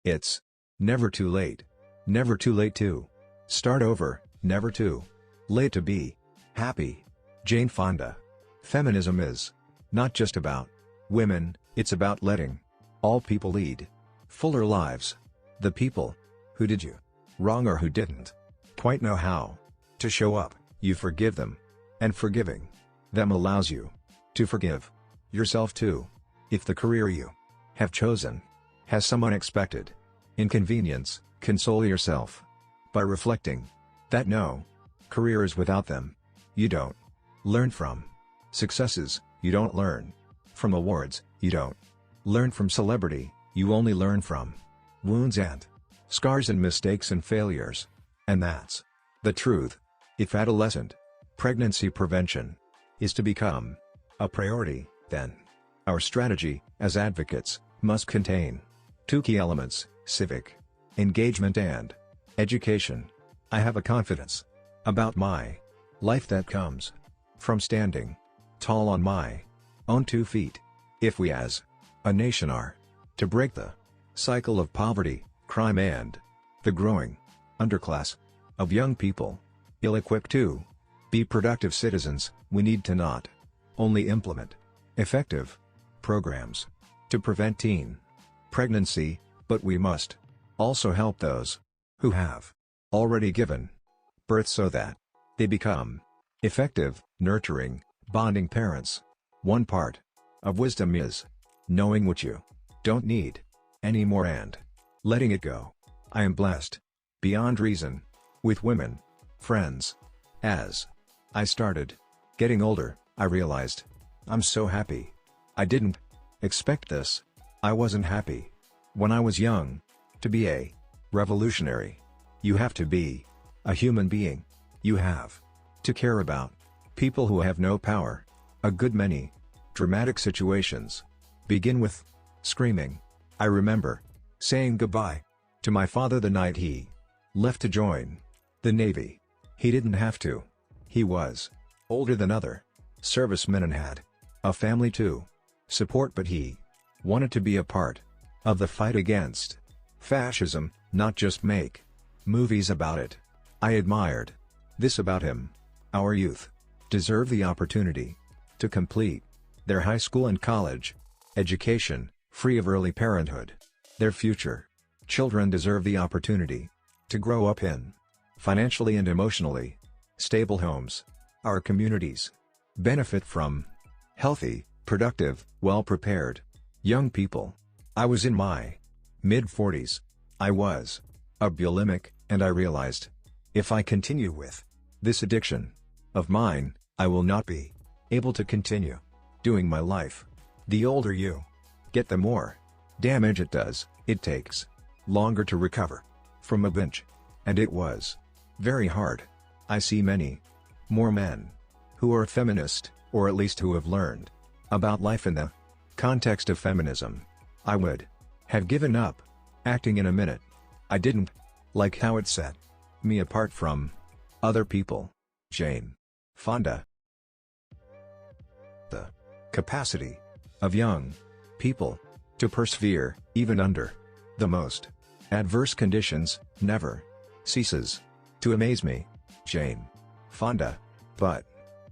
It's never too late. Never too late to start over, never too late to be happy. Jane Fonda. Feminism is not just about women, it's about letting all people lead fuller lives. The people who did you wrong or who didn't quite know how to show up, you forgive them. And forgiving them allows you to forgive yourself too. If the career you have chosen has some unexpected inconvenience, console yourself by reflecting that no career is without them. You don't learn from successes, you don't learn from awards, you don't learn from celebrity, you only learn from wounds and scars and mistakes and failures. And that's the truth. If adolescent pregnancy prevention is to become a priority, then our strategy, as advocates, must contain two key elements: civic engagement and education. I have a confidence about my life that comes from standing tall on my own 2 feet. If we as a nation are to break the cycle of poverty, crime and the growing underclass of young people, ill-equipped to be productive citizens, we need to not only implement effective programs to prevent teen pregnancy, but we must also help those who have already given birth so that they become effective, nurturing, bonding parents. One part of wisdom is knowing what you don't need anymore and letting it go. I am blessed beyond reason with women friends. As I started getting older, I realized I'm so happy. I didn't expect this. I wasn't happy when I was young to be a revolutionary. You have to be a human being. You have to care about people who have no power. A good many dramatic situations begin with screaming. I remember saying goodbye to my father the night he left to join the Navy. He didn't have to. He was older than other servicemen and had a family to support, but he wanted to be a part of the fight against fascism, not just make movies about it. I admired this about him. Our youth deserve the opportunity to complete their high school and college education, free of early parenthood. Their future children deserve the opportunity to grow up in financially and emotionally stable homes. Our communities benefit from healthy, productive, well-prepared young people. I was in my mid-40s. I was a bulimic, and I realized if I continue with this addiction of mine, I will not be able to continue doing my life. The older you get, the more damage it does. It takes longer to recover from a binge, and it was very hard. I see many more men who are feminist, or at least who have learned about life in the context of feminism. I would have given up acting in a minute. I didn't like how it set me apart from other people. Jane Fonda. The capacity of young people to persevere, even under the most adverse conditions, never ceases to amaze me. Jane Fonda. But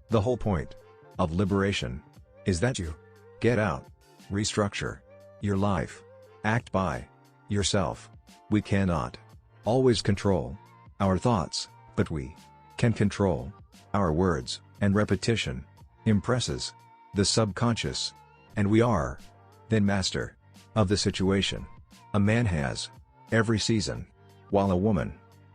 the whole point of liberation is that you get out, restructure your life, act by yourself. We cannot always control our thoughts, but we can control our words, and repetition impresses the subconscious, and we are then master of the situation. A man has every season, while a woman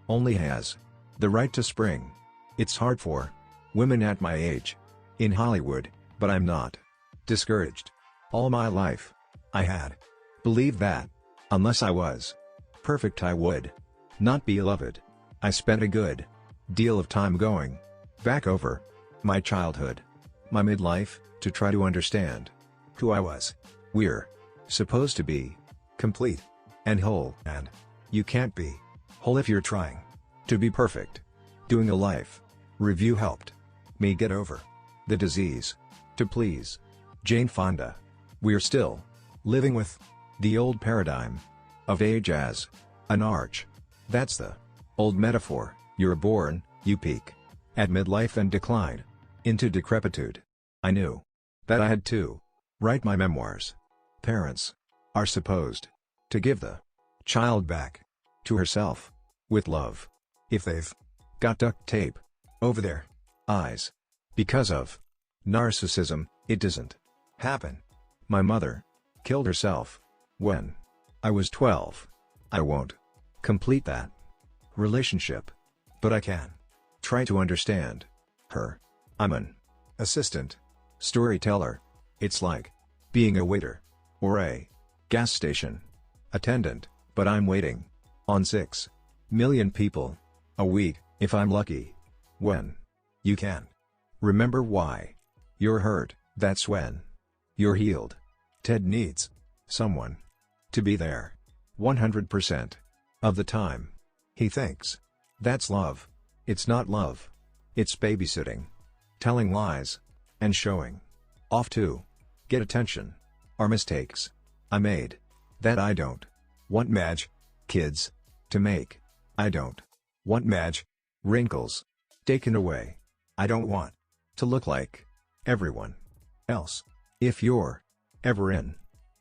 only has the right to spring. It's hard for women at my age in Hollywood, but I'm not discouraged. All my life, I had believed that unless I was perfect, I would not be loved. I spent a good deal of time going back over my childhood, my midlife, to try to understand who I was. We're supposed to be complete and whole, and you can't be whole if you're trying to be perfect. Doing a life review helped me get over the disease to please. Jane Fonda. We're still living with the old paradigm of age as an arch. That's the old metaphor. You're born, you peak at midlife and decline into decrepitude. I knew that I had to write my memoirs. Parents are supposed to give the child back to herself with love. If they've got duct tape over their eyes because of narcissism, it doesn't happen. My mother killed herself when I was 12. I won't complete that relationship, but I can try to understand her. I'm an assistant storyteller. It's like being a waiter or a gas station attendant, but I'm waiting on 6 million people a week, if I'm lucky. When you can remember why you're hurt, that's when you're healed. Ted needs someone to be there 100% of the time. He thinks that's love. It's not love. It's babysitting, telling lies, and showing off to get attention are mistakes I made that I don't want Madge kids to make. I don't want Madge wrinkles taken away. I don't want to look like everyone else. If you're ever in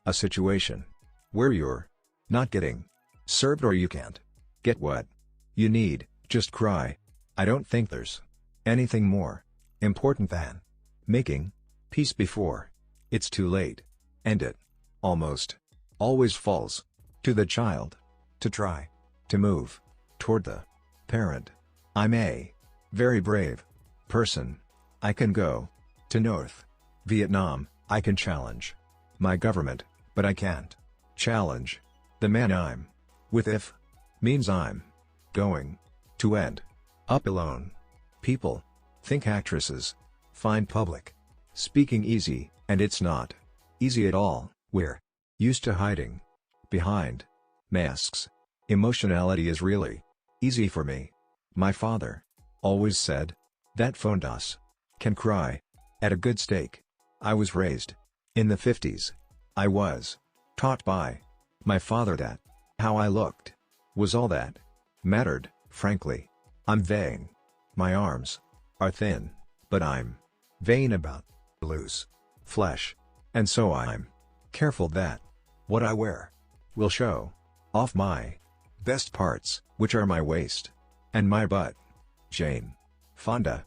a situation where you're not getting served or you can't get what you need, just cry. I don't think there's anything more important than making peace before it's too late. And it almost always falls to the child to try to move toward the parent. I'm a very brave person. I can go to North Vietnam. I can challenge my government, but I can't challenge the man I'm with. If means I'm going to end up alone. People think actresses find public speaking easy, and it's not easy at all. We're used to hiding behind masks. Emotionality is really easy for me. My father always said that Fondas can cry at a good steak. I was raised in the 50s. I was taught by my father that how I looked was all that mattered. Frankly, I'm vain. My arms are thin, but I'm vain about loose flesh, and so I'm careful that what I wear will show off my best parts, which are my waist and my butt. Jane Fonda.